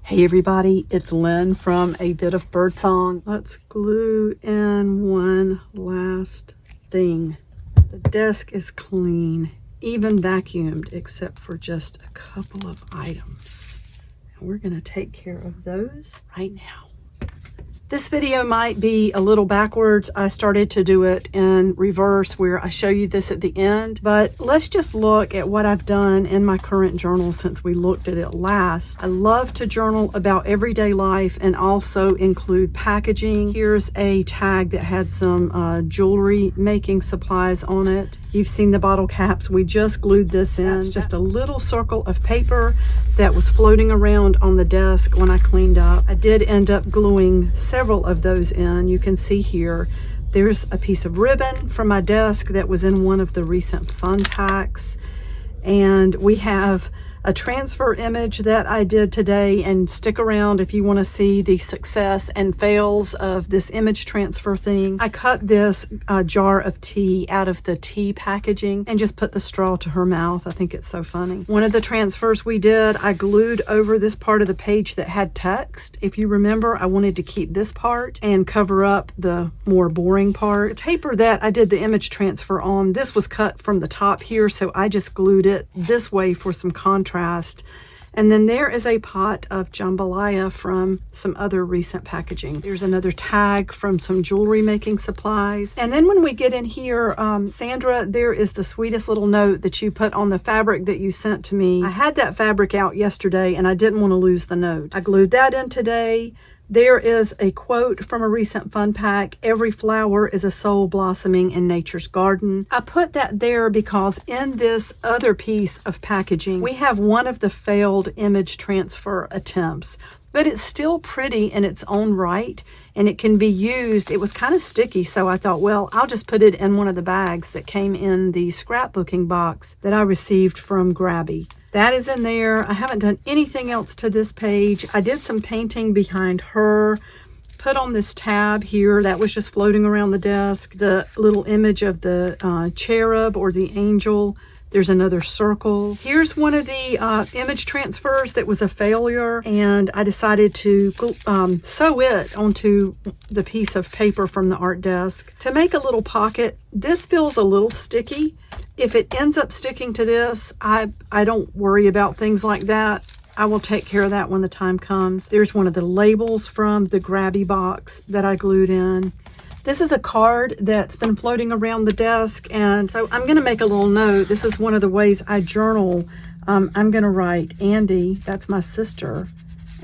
Hey everybody, it's Lynn from A Bit of Birdsong. Let's glue in one last thing. The desk is clean, even vacuumed, except for just a couple of items. And we're gonna take care of those right now. This video might be a little backwards. I started to do it in reverse where I show you this at the end, but let's just look at what I've done in my current journal since we looked at it last. I love to journal about everyday life and also include packaging. Here's a tag that had some jewelry making supplies on it. You've seen the bottle caps. We just glued this in. It's just a little circle of paper that was floating around on the desk when I cleaned up. I did end up gluing several of those in. You can see here, there's a piece of ribbon from my desk that was in one of the recent fun packs. And we have a transfer image that I did today, and stick around if you want to see the success and fails of this image transfer thing. I cut this jar of tea out of the tea packaging and just put the straw to her mouth. I think it's so funny. One of the transfers we did, I glued over this part of the page that had text. If you remember, I wanted to keep this part and cover up the more boring part. The paper that I did the image transfer on, this was cut from the top here, so I just glued it this way for some contrast. And then there is a pot of jambalaya from some other recent packaging. There's another tag from some jewelry making supplies. And then when we get in here, Sandra, there is the sweetest little note that you put on the fabric that you sent to me. I had that fabric out yesterday and I didn't want to lose the note. I glued that in today. There is a quote from a recent fun pack: "Every flower is a soul blossoming in nature's garden." I put that there because in this other piece of packaging, we have one of the failed image transfer attempts, but it's still pretty in its own right and it can be used. It was kind of sticky, so I thought, well, I'll just put it in one of the bags that came in the scrapbooking box that I received from Grabby. That is in there. I haven't done anything else to this page. I did some painting behind her, put on this tab here that was just floating around the desk, the little image of the cherub or the angel. There's another circle. Here's one of the image transfers that was a failure, and I decided to sew it onto the piece of paper from the art desk to make a little pocket. This feels a little sticky. If it ends up sticking to this, I don't worry about things like that. I will take care of that when the time comes. There's one of the labels from the Grabby box that I glued in. This is a card that's been floating around the desk, and so I'm going to make a little note. This is one of the ways I journal. I'm going to write, Andy, that's my sister.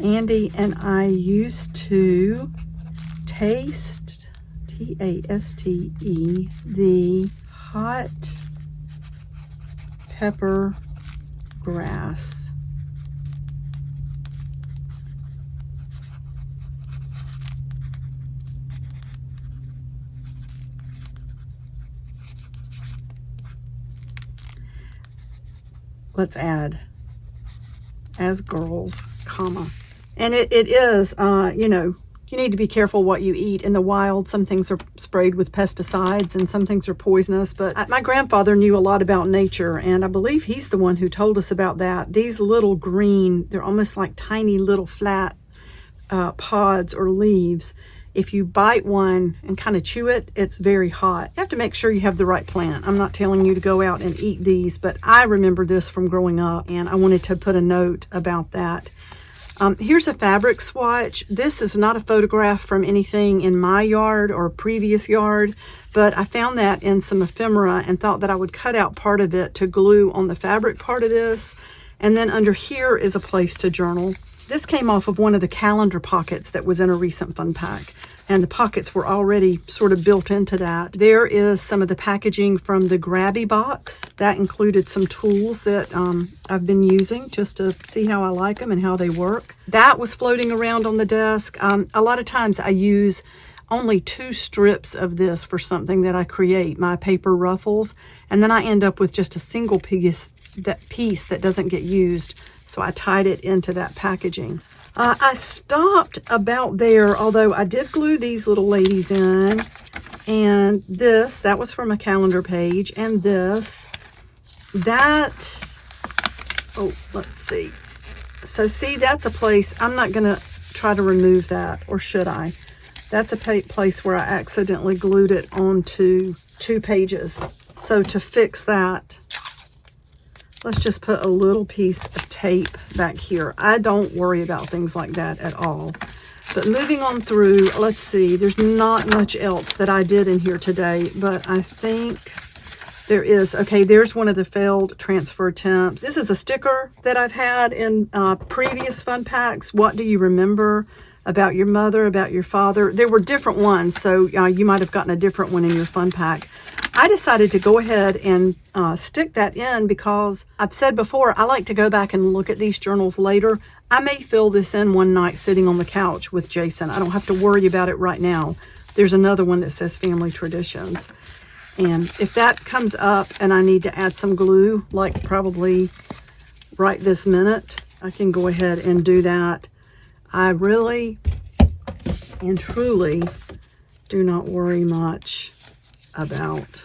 Andy and I used to taste, T-A-S-T-E, the hot pepper grass. Let's add, as girls, comma. And it is, you know, you need to be careful what you eat in the wild. Some things are sprayed with pesticides and some things are poisonous, but my grandfather knew a lot about nature, and I believe he's the one who told us about that. These little green, they're almost like tiny little flat pods or leaves. If you bite one and kind of chew it, it's very hot. You have to make sure you have the right plant. I'm not telling you to go out and eat these, but I remember this from growing up and I wanted to put a note about that. Here's a fabric swatch. This is not a photograph from anything in my yard or previous yard, but I found that in some ephemera and thought that I would cut out part of it to glue on the fabric part of this. And then under here is a place to journal. This came off of one of the calendar pockets that was in a recent fun pack, and the pockets were already sort of built into that. There is some of the packaging from the Grabby box. That included some tools that I've been using just to see how I like them and how they work. That was floating around on the desk. A lot of times I use only 2 strips of this for something that I create, my paper ruffles, and then I end up with just a single piece that doesn't get used. So I tied it into that packaging. I stopped about there, although I did glue these little ladies in. And this, that was from a calendar page. And this, that, oh, let's see. So see, that's a place, I'm not going to try to remove that, or should I? That's a place where I accidentally glued it onto 2 pages. So to fix that, let's just put a little piece of tape back here. I don't worry about things like that at all. But moving on through, let's see, there's not much else that I did in here today, but I think there is. Okay, there's one of the failed transfer attempts. This is a sticker that I've had in previous fun packs. What do you remember about your mother, about your father? There were different ones, so you might have gotten a different one in your fun pack. I decided to go ahead and stick that in because I've said before, I like to go back and look at these journals later. I may fill this in one night sitting on the couch with Jason. I don't have to worry about it right now. There's another one that says Family Traditions. And if that comes up and I need to add some glue, like probably right this minute, I can go ahead and do that. I really and truly do not worry much about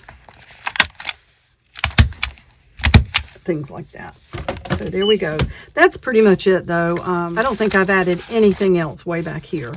things like that. So there we go. That's pretty much it though. I don't think I've added anything else way back here.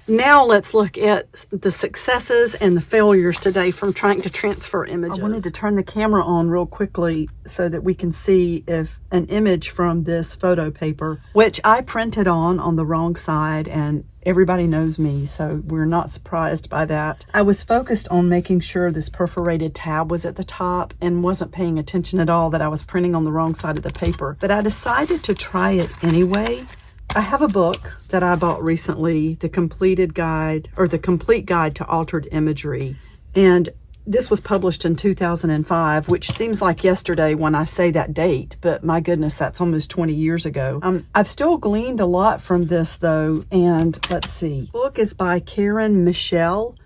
Now let's look at the successes and the failures today from trying to transfer images. I wanted to turn the camera on real quickly so that we can see if an image from this photo paper, which I printed on the wrong side, and everybody knows me, so we're not surprised by that. I was focused on making sure this perforated tab was at the top and wasn't paying attention at all that I was printing on the wrong side of the paper, but I decided to try it anyway. I have a book that I bought recently, the Complete Guide to Altered Imagery. And this was published in 2005, which seems like yesterday when I say that date, but my goodness, that's almost 20 years ago. I've still gleaned a lot from this though, and let's see. This book is by Karen Michel.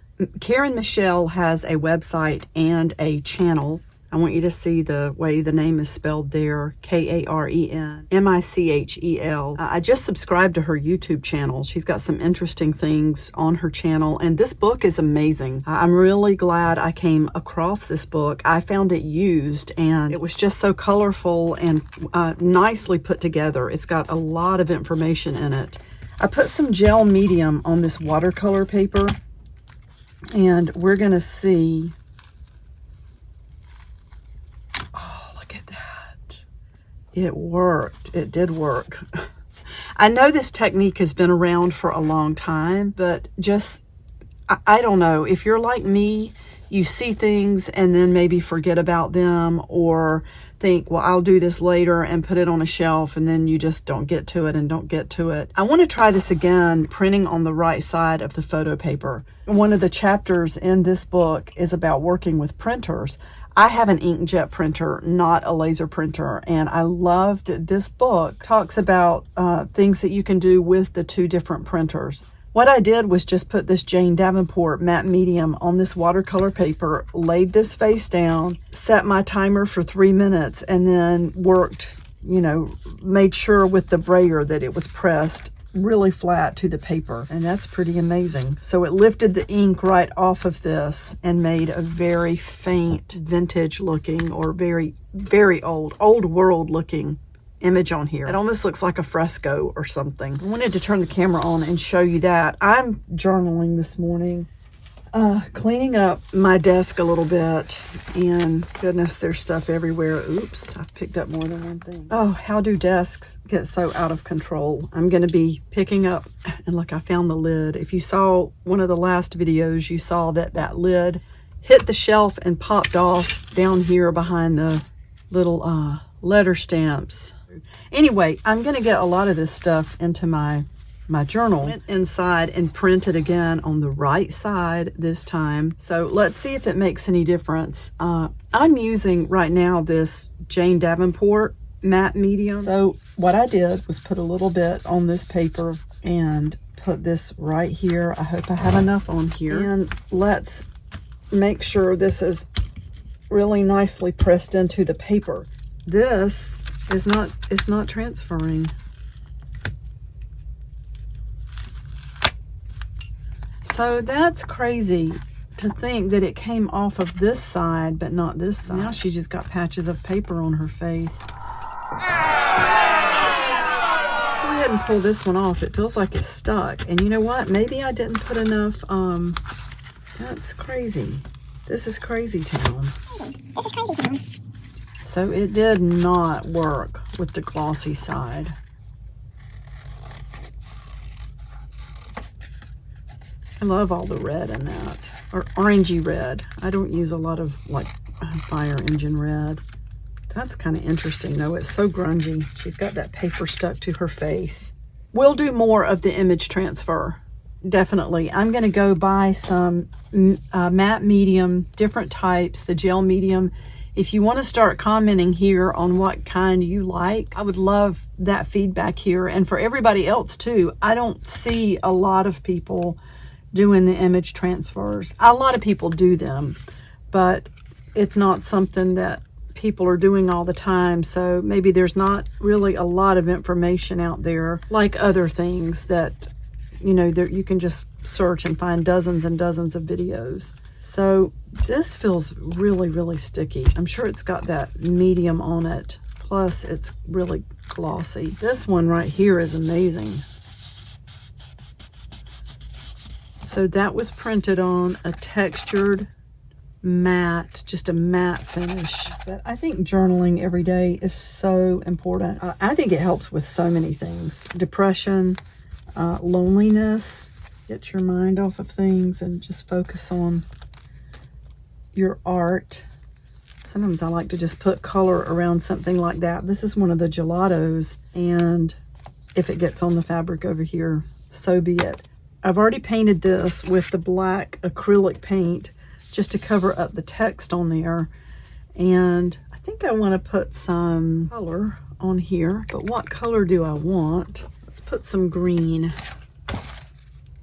Karen Michel has a website and a channel. I want you to see the way the name is spelled there, Karen Michel. I just subscribed to her YouTube channel. She's got some interesting things on her channel, and this book is amazing. I'm really glad I came across this book. I found it used, and it was just so colorful and nicely put together. It's got a lot of information in it. I put some gel medium on this watercolor paper, and we're going to see. It worked. It did work. I know this technique has been around for a long time, but just, I don't know. If you're like me, you see things and then maybe forget about them, or think, well, I'll do this later and put it on a shelf, and then you just don't get to it and don't get to it. I want to try this again, printing on the right side of the photo paper. One of the chapters in this book is about working with printers. I have an inkjet printer, not a laser printer, and I love that this book talks about things that you can do with the 2 different printers. What I did was just put this Jane Davenport matte medium on this watercolor paper, laid this face down, set my timer for 3 minutes, and then worked, made sure with the brayer that it was pressed really flat to the paper, and that's pretty amazing. So it lifted the ink right off of this and made a very faint vintage looking, or very, very old world looking image on here. It almost looks like a fresco or something. I wanted to turn the camera on and show you that. I'm journaling this morning, cleaning up my desk a little bit, and goodness, there's stuff everywhere. Oops, I've picked up more than one thing. Oh, how do desks get so out of control? I'm going to be picking up, and look, I found the lid. If you saw one of the last videos, you saw that lid hit the shelf and popped off down here behind the little letter stamps. Anyway, I'm going to get a lot of this stuff into my journal. Went inside and printed again on the right side this time. So let's see if it makes any difference. I'm using right now this Jane Davenport matte medium. So what I did was put a little bit on this paper and put this right here. I hope I have enough on here. And let's make sure this is really nicely pressed into the paper. This is it's not transferring. So that's crazy to think that it came off of this side, but not this side. Now she's just got patches of paper on her face. What's ahead and pull this one off. It feels like it's stuck. And you know what? Maybe I didn't put enough, that's crazy. This is crazy town. So it did not work with the glossy side. I love all the red in that, or orangey red. I don't use a lot of like fire engine red. That's kind of interesting though. It's so grungy. She's got that paper stuck to her face. We'll do more of the image transfer. Definitely. I'm going to go buy some matte medium, different types, the gel medium. If you want to start commenting here on what kind you like, I would love that feedback here. And for everybody else too, I don't see a lot of people doing the image transfers. A lot of people do them, but it's not something that people are doing all the time. So maybe there's not really a lot of information out there like other things that, you know, there you can just search and find dozens and dozens of videos. So this feels really, really sticky. I'm sure it's got that medium on it. Plus it's really glossy. This one right here is amazing. So that was printed on a textured matte, just a matte finish. But I think journaling every day is so important. I think it helps with so many things. Depression, loneliness, get your mind off of things and just focus on your art. Sometimes I like to just put color around something like that. This is one of the gelatos, and if it gets on the fabric over here, so be it. I've already painted this with the black acrylic paint just to cover up the text on there, and I think I want to put some color on here, but what color do I want? Let's put some green.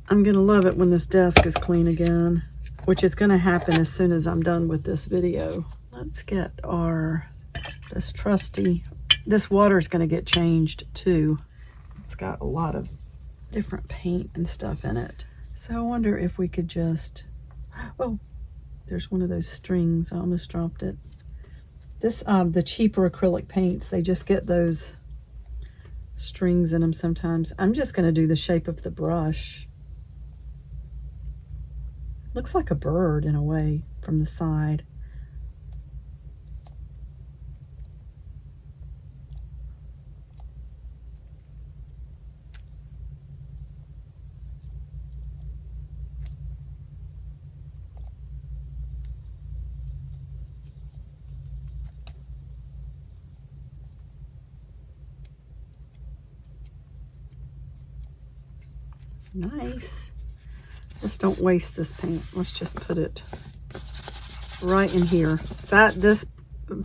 I'm gonna love it when this desk is clean again, which is gonna happen as soon as I'm done with this video. Let's get this trusty, this water is gonna get changed too. It's got a lot of different paint and stuff in it. So I wonder if we could just, oh, there's one of those strings. I almost dropped it. This, the cheaper acrylic paints, they just get those strings in them sometimes. I'm just gonna do the shape of the brush. Looks like a bird in a way from the side. Nice. Let's don't waste this paint. Let's just put it right in here. This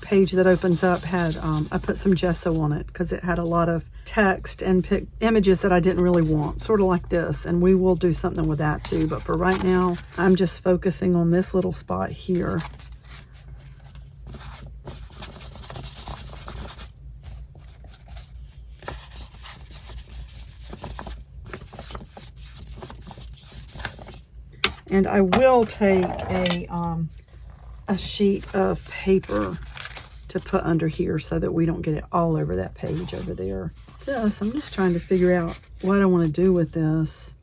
page that opens up had, I put some gesso on it because it had a lot of text and images that I didn't really want, sort of like this. And we will do something with that too. But for right now, I'm just focusing on this little spot here. And I will take a sheet of paper to put under here so that we don't get it all over that page over there. I'm just trying to figure out what I want to do with this.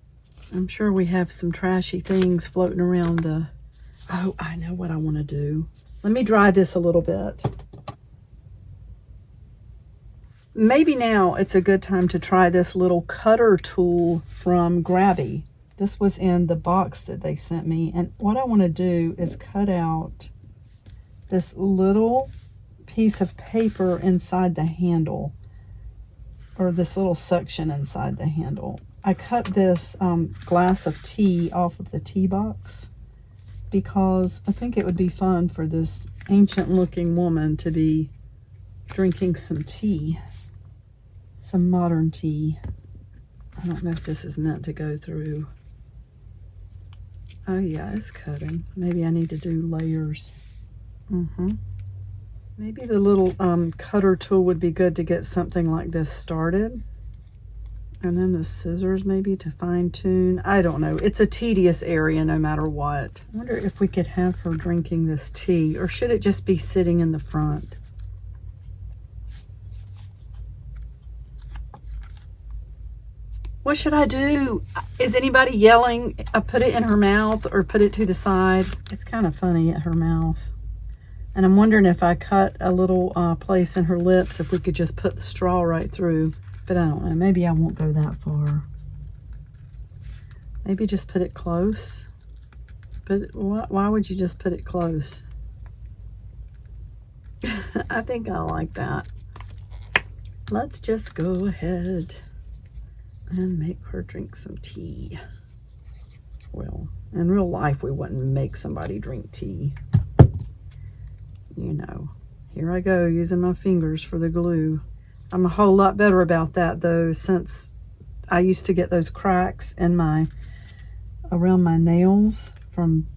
I'm sure we have some trashy things floating around the... Oh, I know what I want to do. Let me dry this a little bit. Maybe now it's a good time to try this little cutter tool from Grabby. This was in the box that they sent me. And what I want to do is cut out this little piece of paper inside the handle, or this little section inside the handle. I cut this glass of tea off of the tea box because I think it would be fun for this ancient looking woman to be drinking some tea, some modern tea. I don't know if this is meant to go through. Oh yeah, it's cutting. Maybe I need to do layers. Maybe the little cutter tool would be good to get something like this started. And then the scissors maybe to fine tune. I don't know. It's a tedious area no matter what. I wonder if we could have her drinking this tea, or should it just be sitting in the front? What should I do? Is anybody yelling? I put it in her mouth or put it to the side. It's kind of funny at her mouth. And I'm wondering if I cut a little place in her lips, if we could just put the straw right through. But I don't know, maybe I won't go that far. Maybe just put it close. But why would you just put it close? I think I like that. Let's just go ahead and make her drink some tea. Well, in real life, we wouldn't make somebody drink tea. You know, here I go using my fingers for the glue. I'm a whole lot better about that though, since I used to get those cracks in around my nails from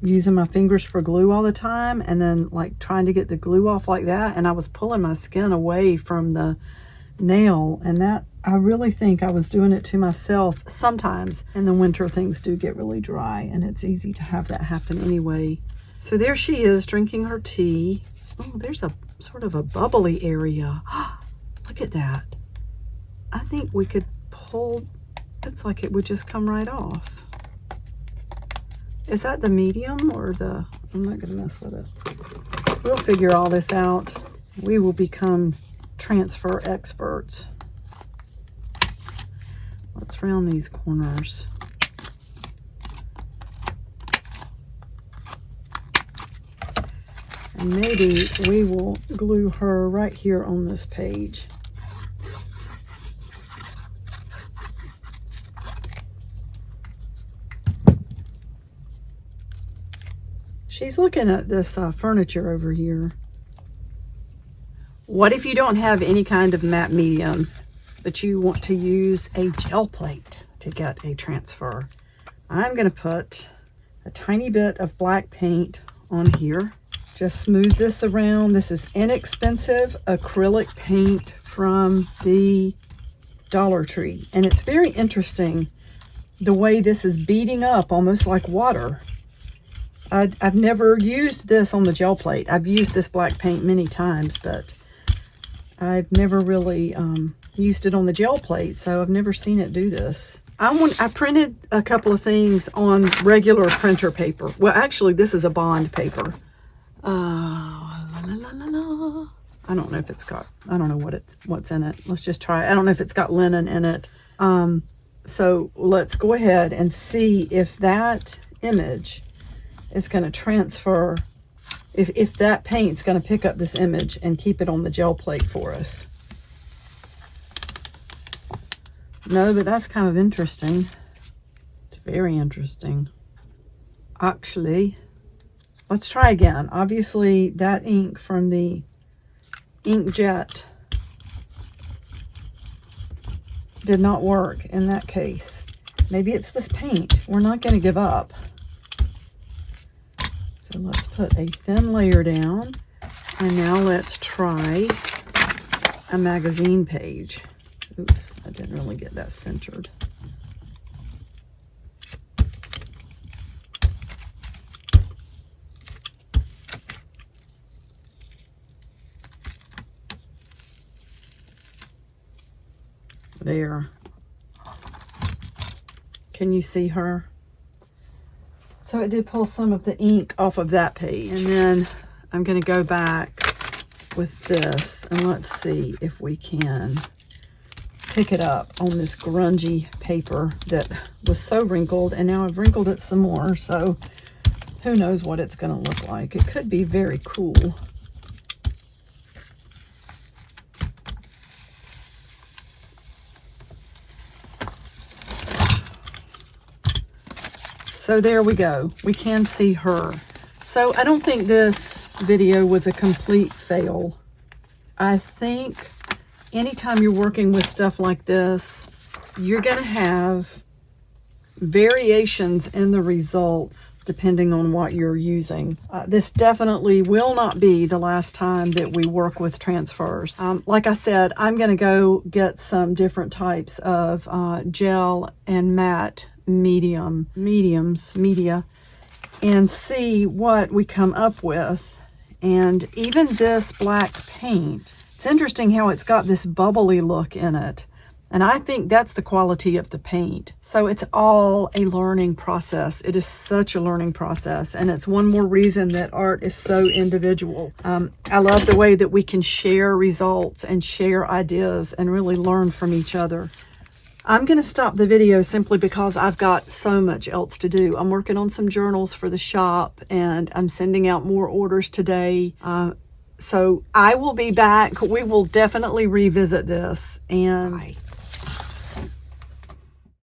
using my fingers for glue all the time, and then like trying to get the glue off like that, and I was pulling my skin away from the nail, and that I really think I was doing it to myself. Sometimes in the winter things do get really dry, and it's easy to have that happen anyway. So there she is drinking her tea. Oh, there's a sort of a bubbly area. Look at that. I think we could pull, it's like it would just come right off. Is that the medium or the, I'm not gonna mess with it. We'll figure all this out. We will become transfer experts. Let's round these corners. And maybe we will glue her right here on this page. She's looking at this furniture over here. What if you don't have any kind of matte medium, but you want to use a gel plate to get a transfer? I'm going to put a tiny bit of black paint on here. Just smooth this around. This is inexpensive acrylic paint from the Dollar Tree. And it's very interesting the way this is beading up almost like water. I've never used this on the gel plate. I've used this black paint many times, but I've never really used it on the gel plate, so I've never seen it do this. I printed a couple of things on regular printer paper. Well, actually, this is a bond paper. I don't know if it's got, I don't know what's in it. Let's just try it. I don't know if it's got linen in it. So let's go ahead and see if that image is going to transfer, if that paint's going to pick up this image and keep it on the gel plate for us. No, but that's kind of interesting. It's very interesting. Actually, let's try again. Obviously, that ink from the inkjet did not work in that case. Maybe it's this paint. We're not going to give up. So let's put a thin layer down, and now let's try a magazine page. Oops, I didn't really get that centered. There. Can you see her? So it did pull some of the ink off of that page. And then I'm going to go back with this, and let's see if we can pick it up on this grungy paper that was so wrinkled, and now I've wrinkled it some more, so who knows what it's going to look like. It could be very cool. So there we go. We can see her. So I don't think this video was a complete fail. I think anytime you're working with stuff like this, you're going to have variations in the results depending on what you're using. This definitely will not be the last time that we work with transfers. Like I said, I'm going to go get some different types of gel and matte media, and see what we come up with. And even this black paint, it's interesting how it's got this bubbly look in it. And I think that's the quality of the paint. So it's all a learning process. It is such a learning process. And it's one more reason that art is so individual. I love the way that we can share results and share ideas and really learn from each other. I'm going to stop the video simply because I've got so much else to do. I'm working on some journals for the shop, and I'm sending out more orders today. So I will be back. We will definitely revisit this. And